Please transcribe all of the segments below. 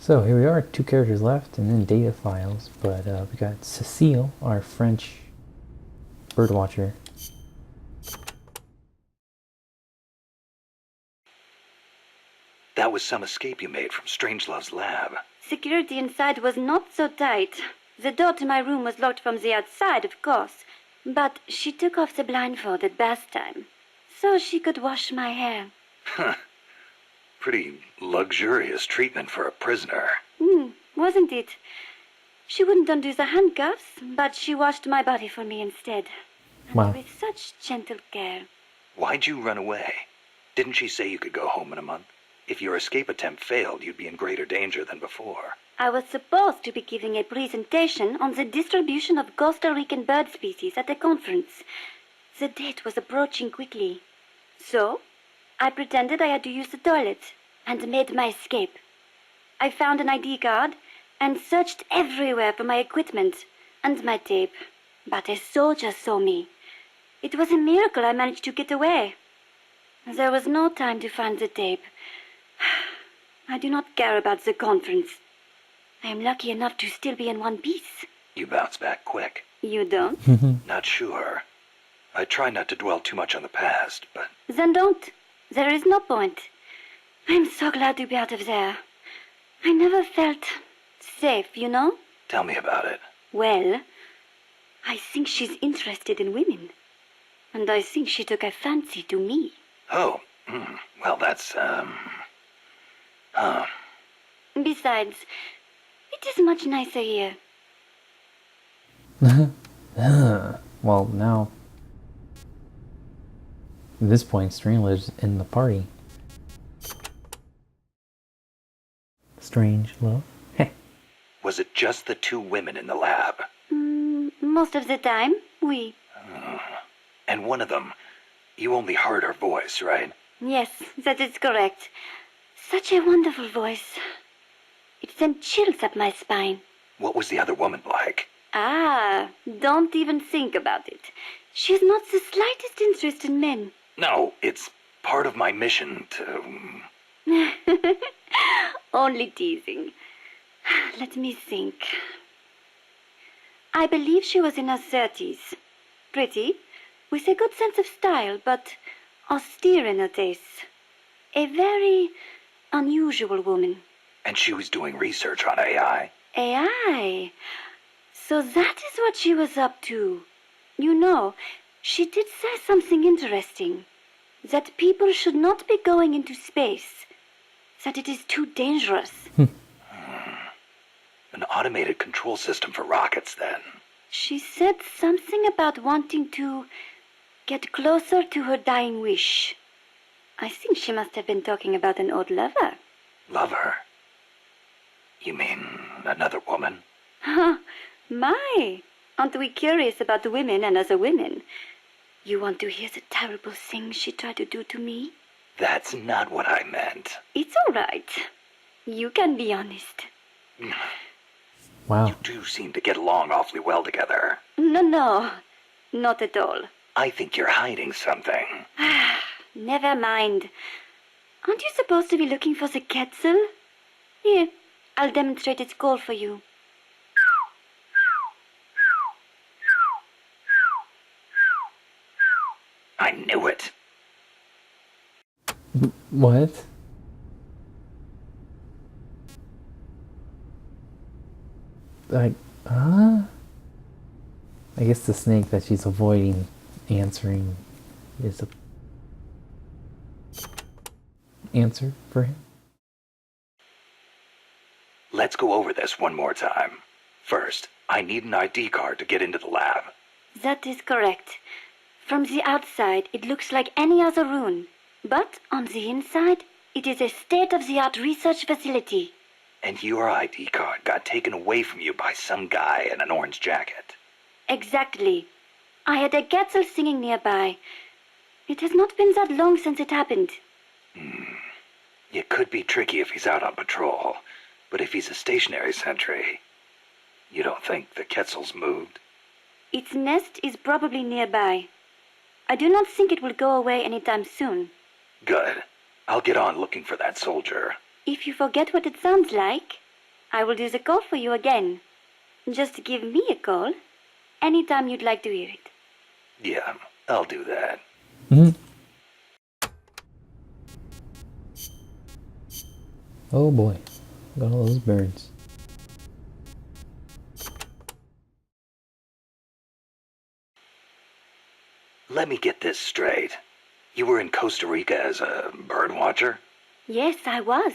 So here we are, 2 characters left, and then data files. But we got Cécile, our French birdwatcher. That was some escape you made from Strangelove's lab. Security inside was not so tight. The door to my room was locked from the outside, of course. But she took off the blindfold at bath time, so she could wash my hair. Huh. Pretty luxurious treatment for a prisoner. Wasn't it? She wouldn't undo the handcuffs, but she washed my body for me instead. And Wow. with such gentle care. Why'd you run away? Didn't she say you could go home in a month? If your escape attempt failed, you'd be in greater danger than before. I was supposed to be giving a presentation on the distribution of Costa Rican bird species at a conference. The date was approaching quickly. So, I pretended I had to use the toilet and made my escape. I found an ID card and searched everywhere for my equipment and my tape. But a soldier saw me. It was a miracle I managed to get away. There was no time to find the tape. I do not care about the conference. I am lucky enough to still be in one piece. You bounce back quick. You don't? Not sure. I try not to dwell too much on the past, but... Then don't. There is no point. I'm so glad to be out of there. I never felt safe, you know? Tell me about it. Well, I think she's interested in women. And I think she took a fancy to me. Oh, well, that's, Besides, it is much nicer here. Well, now, at this point, Strangelove's in the party. Strangelove? Was it just the two women in the lab? Most of the time, we. And one of them, you only heard her voice, right? Yes, that is correct. Such a wonderful voice. It sent chills up my spine. What was the other woman like? Don't even think about it. She has not the slightest interest in men. No, it's part of my mission to... Only teasing. Let me think. I believe she was in her 30s. Pretty, with a good sense of style, but austere in her tastes. A very unusual woman. And she was doing research on AI. AI? So that is what she was up to. You know, she did say something interesting. That people should not be going into space. That it is too dangerous. An automated control system for rockets, then. She said something about wanting to get closer to her dying wish. I think she must have been talking about an old lover. Lover? You mean another woman? My, aren't we curious about women and other women? You want to hear the terrible things she tried to do to me? That's not what I meant. It's all right. You can be honest. Wow. You do seem to get along awfully well together. No, not at all. I think you're hiding something. Never mind. Aren't you supposed to be looking for the Quetzal? Here, I'll demonstrate its call for you. I knew it. What? Like, I guess the snake that she's avoiding answering is a answer for him. Let's go over this one more time. First, I need an ID card to get into the lab. That is correct. From the outside, it looks like any other room. But on the inside, it is a state-of-the-art research facility. And your ID card got taken away from you by some guy in an orange jacket. Exactly. I had a Quetzal singing nearby. It has not been that long since it happened. It could be tricky if he's out on patrol, but if he's a stationary sentry, you don't think the Quetzal's moved? Its nest is probably nearby. I do not think it will go away anytime soon. Good. I'll get on looking for that soldier. If you forget what it sounds like, I will do the call for you again. Just give me a call anytime you'd like to hear it. Yeah, I'll do that. Mhm. Oh boy, got all those birds. Let me get this straight. You were in Costa Rica as a bird watcher? Yes, I was.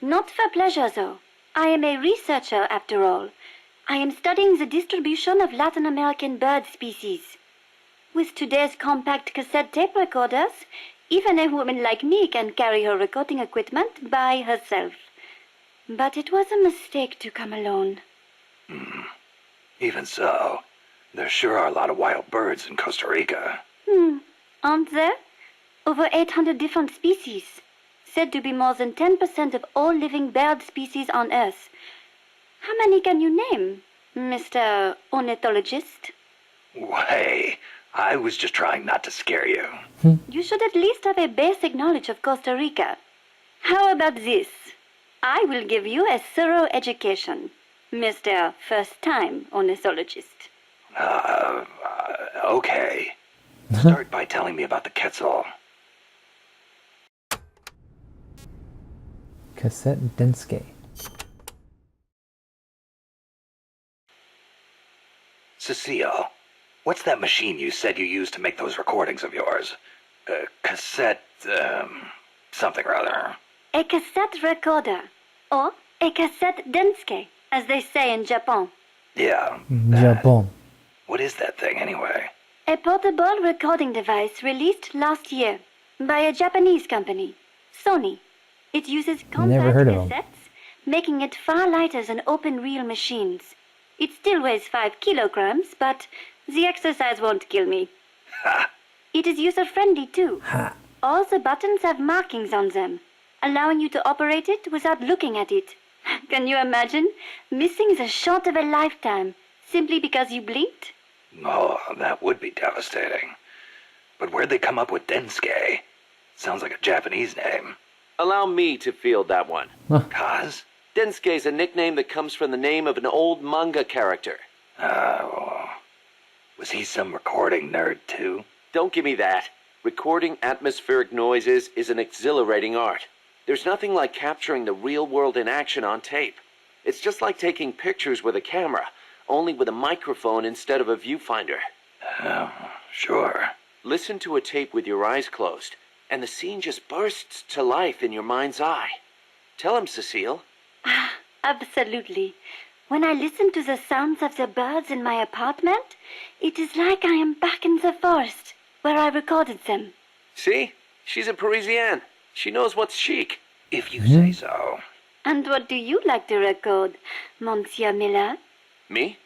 Not for pleasure, though. I am a researcher, after all. I am studying the distribution of Latin American bird species. With today's compact cassette tape recorders, even a woman like me can carry her recording equipment by herself. But it was a mistake to come alone. Even so, there sure are a lot of wild birds in Costa Rica. Aren't there? Over 800 different species. Said to be more than 10% of all living bird species on Earth. How many can you name, Mr. Ornithologist? Hey, I was just trying not to scare you. You should at least have a basic knowledge of Costa Rica. How about this? I will give you a thorough education, Mr. First-Time Ornithologist. Okay. Start by telling me about the Quetzal. Cassette Denske. Cécile, what's that machine you said you used to make those recordings of yours? Cassette, something or other. A cassette recorder, or a cassette denske, as they say in Japan. Yeah, that. Japon. What is that thing anyway? A portable recording device released last year by a Japanese company, Sony. It uses Never compact heard of 'em. cassettes, making it far lighter than open-reel machines. It still weighs 5 kilograms, but the exercise won't kill me. Ha! It is user-friendly too. Ha. All the buttons have markings on them, allowing you to operate it without looking at it. Can you imagine missing the shot of a lifetime simply because you blinked? Oh, that would be devastating. But where'd they come up with Densuke? Sounds like a Japanese name. Allow me to field that one. Kaz? Densuke is a nickname that comes from the name of an old manga character. Was he some recording nerd too? Don't give me that. Recording atmospheric noises is an exhilarating art. There's nothing like capturing the real world in action on tape. It's just like taking pictures with a camera, only with a microphone instead of a viewfinder. Oh, sure. Listen to a tape with your eyes closed, and the scene just bursts to life in your mind's eye. Tell him, Cécile. Absolutely. When I listen to the sounds of the birds in my apartment, it is like I am back in the forest where I recorded them. See? She's a Parisienne. She knows what's chic. If you say so. And what do you like to record, Monsieur Miller? Me?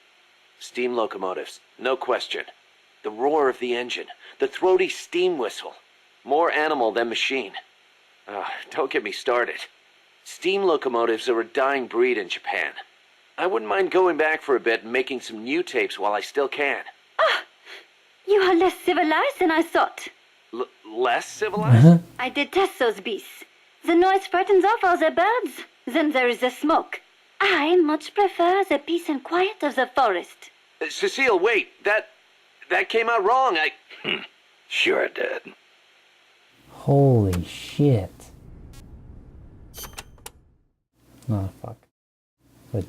Steam locomotives, no question. The roar of the engine, the throaty steam whistle. More animal than machine. Don't get me started. Steam locomotives are a dying breed in Japan. I wouldn't mind going back for a bit and making some new tapes while I still can. You are less civilized than I thought. Less civilized? I detest those beasts. The noise frightens off all the birds. Then there is the smoke. I much prefer the peace and quiet of the forest. Cécile, wait. That came out wrong. Sure it did. Holy shit. Oh fuck. But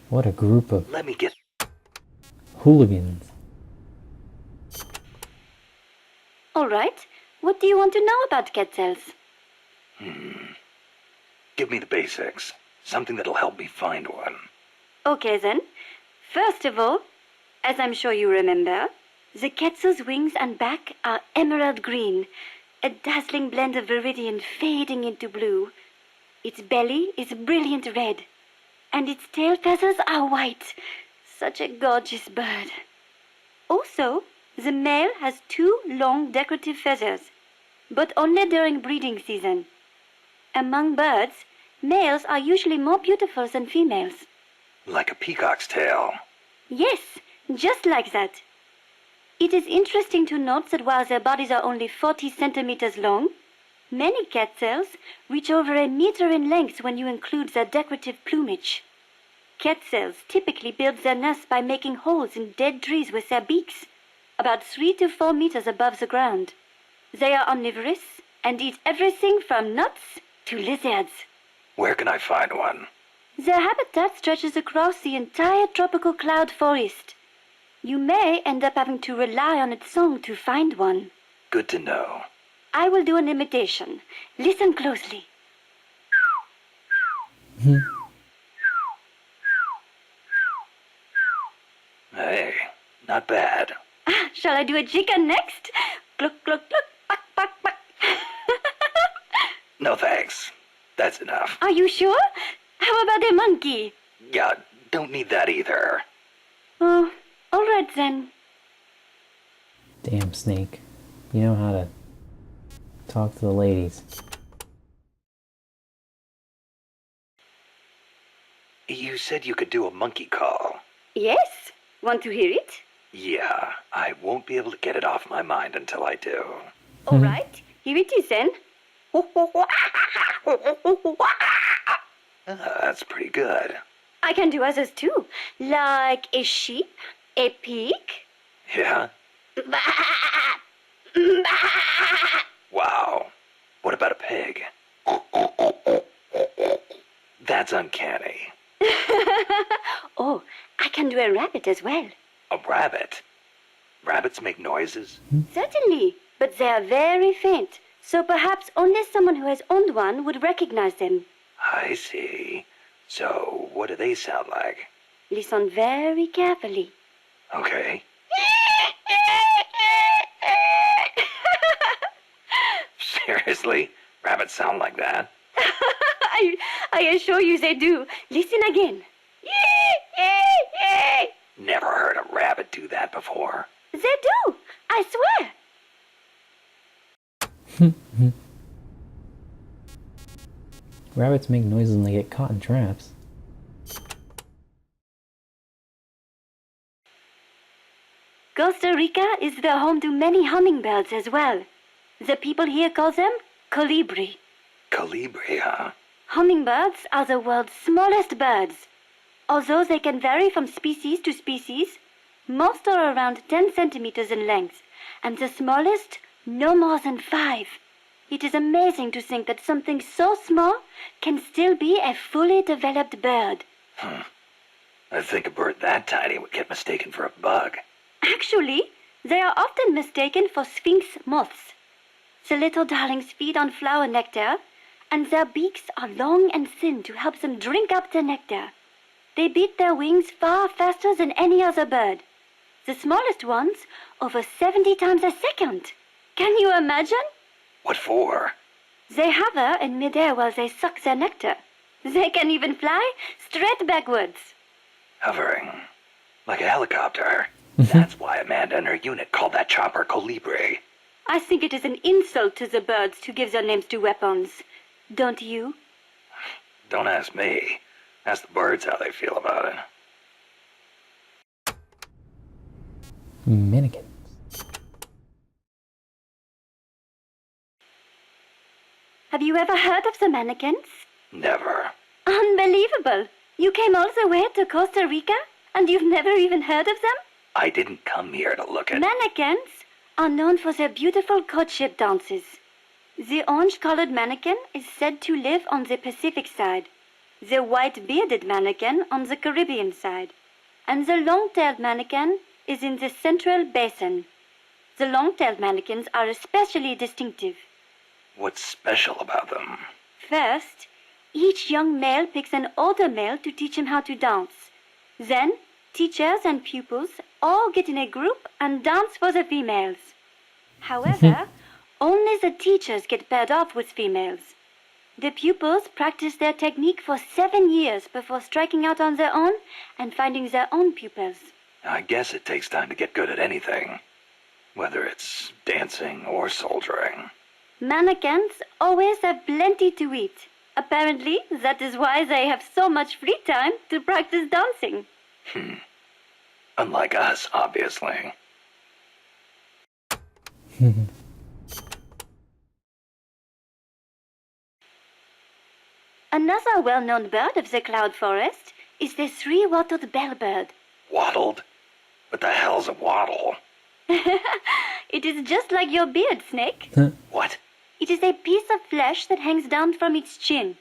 what a group of Let me get... hooligans. All right. What do you want to know about quetzals? Give me the basics. Something that'll help me find one. Okay then. First of all, as I'm sure you remember, the quetzal's wings and back are emerald green, a dazzling blend of viridian fading into blue. Its belly is brilliant red, and its tail feathers are white. Such a gorgeous bird. Also, the male has 2 long decorative feathers, but only during breeding season. Among birds, males are usually more beautiful than females. Like a peacock's tail. Yes, just like that. It is interesting to note that while their bodies are only 40 centimeters long, many quetzals reach over 1 meter in length when you include their decorative plumage. Quetzals typically build their nests by making holes in dead trees with their beaks, about 3 to 4 meters above the ground. They are omnivorous and eat everything from nuts to lizards. Where can I find one? Their habitat stretches across the entire tropical cloud forest. You may end up having to rely on its song to find one. Good to know. I will do an imitation. Listen closely. Hey, not bad. Shall I do a chicken next? Cluck, cluck, cluck, buck, buck, buck. No thanks. That's enough. Are you sure? How about a monkey? Yeah, don't need that either. Oh, all right then. Damn, Snake. You know how to talk to the ladies. You said you could do a monkey call. Yes? Want to hear it? Yeah, I won't be able to get it off my mind until I do. All right, here it is then. That's pretty good. I can do others too, like a sheep, a pig. Yeah? Wow. What about a pig? That's uncanny. Oh, I can do a rabbit as well. A rabbit? Rabbits make noises? Certainly, but they are very faint, so perhaps only someone who has owned one would recognize them. I see. So, what do they sound like? Listen very carefully. Okay. Seriously? Rabbits sound like that? I assure you they do. Listen again. Never heard a rabbit do that before. They do, I swear. Rabbits make noises when they get caught in traps. Costa Rica is the home to many hummingbirds as well. The people here call them colibri. Colibri, huh? Hummingbirds are the world's smallest birds. Although they can vary from species to species, most are around 10 centimeters in length, and the smallest no more than 5. It is amazing to think that something so small can still be a fully developed bird. I think a bird that tiny would get mistaken for a bug. Actually, they are often mistaken for sphinx moths. The little darlings feed on flower nectar, and their beaks are long and thin to help them drink up the nectar. They beat their wings far faster than any other bird. The smallest ones over 70 times a second. Can you imagine? What for? They hover in midair while they suck their nectar. They can even fly straight backwards. Hovering. Like a helicopter. That's why Amanda and her unit called that chopper Colibri. I think it is an insult to the birds to give their names to weapons. Don't you? Don't ask me. Ask the birds how they feel about it. Mannequins. Have you ever heard of the mannequins? Never. Unbelievable! You came all the way to Costa Rica and you've never even heard of them? I didn't come here to look at... Mannequins are known for their beautiful courtship dances. The orange-colored mannequin is said to live on the Pacific side, the white-bearded mannequin on the Caribbean side, and the long-tailed mannequin is in the Central Basin. The long-tailed mannequins are especially distinctive. What's special about them? First, each young male picks an older male to teach him how to dance. Then, teachers and pupils all get in a group and dance for the females. However, only the teachers get paired off with females. The pupils practice their technique for 7 years before striking out on their own and finding their own pupils. I guess it takes time to get good at anything. Whether it's dancing or soldiering. Mannequins always have plenty to eat. Apparently, that is why they have so much free time to practice dancing. Unlike us, obviously. Another well-known bird of the cloud forest is the three-wattled bellbird. Waddled? What the hell's a waddle? It is just like your beard, Snake. What? It is a piece of flesh that hangs down from its chin.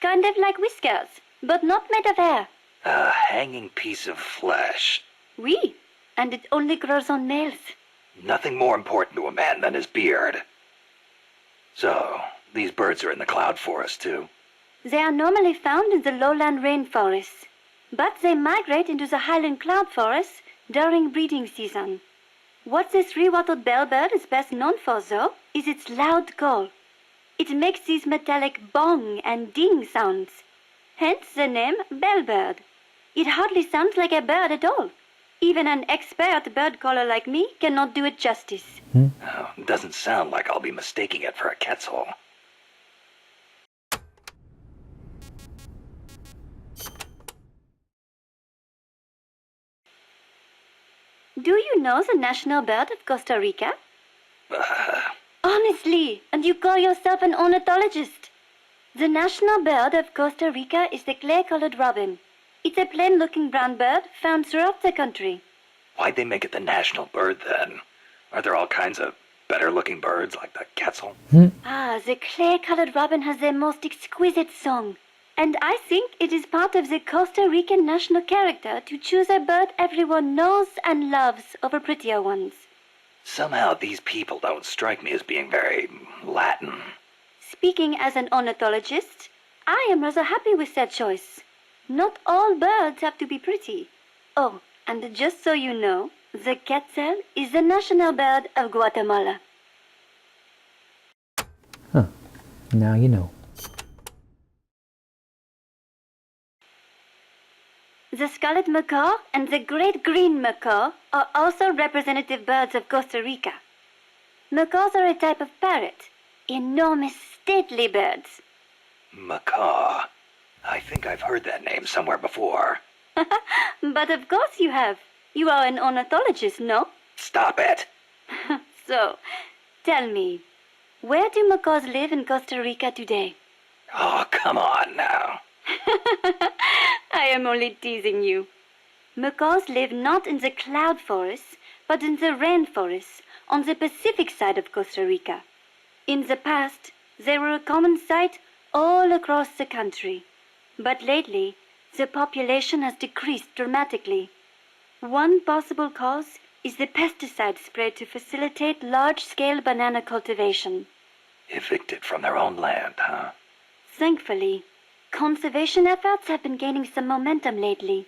Kind of like whiskers, but not made of hair. A hanging piece of flesh. Oui, and it only grows on males. Nothing more important to a man than his beard. So, these birds are in the cloud forest too. They are normally found in the lowland rainforests, but they migrate into the highland cloud forests during breeding season. What the three-wattled bellbird is best known for, though, is its loud call. It makes these metallic bong and ding sounds, hence the name bellbird. It hardly sounds like a bird at all. Even an expert bird caller like me cannot do it justice. Oh, doesn't sound like I'll be mistaking it for a quetzal. Do you know the national bird of Costa Rica? Honestly, and you call yourself an ornithologist? The national bird of Costa Rica is the clay-colored robin. It's a plain-looking brown bird found throughout the country. Why'd they make it the national bird then? Are there all kinds of better-looking birds like the quetzal? The clay-colored robin has the most exquisite song. And I think it is part of the Costa Rican national character to choose a bird everyone knows and loves over prettier ones. Somehow these people don't strike me as being very Latin. Speaking as an ornithologist, I am rather happy with that choice. Not all birds have to be pretty. Oh, and just so you know, the quetzal is the national bird of Guatemala. Huh. Now you know. The scarlet macaw and the great green macaw are also representative birds of Costa Rica. Macaws are a type of parrot, enormous, stately birds. Macaw. I think I've heard that name somewhere before. But of course you have. You are an ornithologist, no? Stop it! So, tell me, where do macaws live in Costa Rica today? Oh, come on now. I am only teasing you. Macaws live not in the cloud forests, but in the rainforests on the Pacific side of Costa Rica. In the past, they were a common sight all across the country. But lately, the population has decreased dramatically. One possible cause is the pesticide sprayed to facilitate large-scale banana cultivation. Evicted from their own land, huh? Thankfully, conservation efforts have been gaining some momentum lately.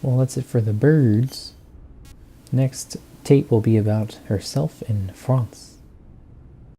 Well, that's it for the birds. Next, Tate will be about herself in France.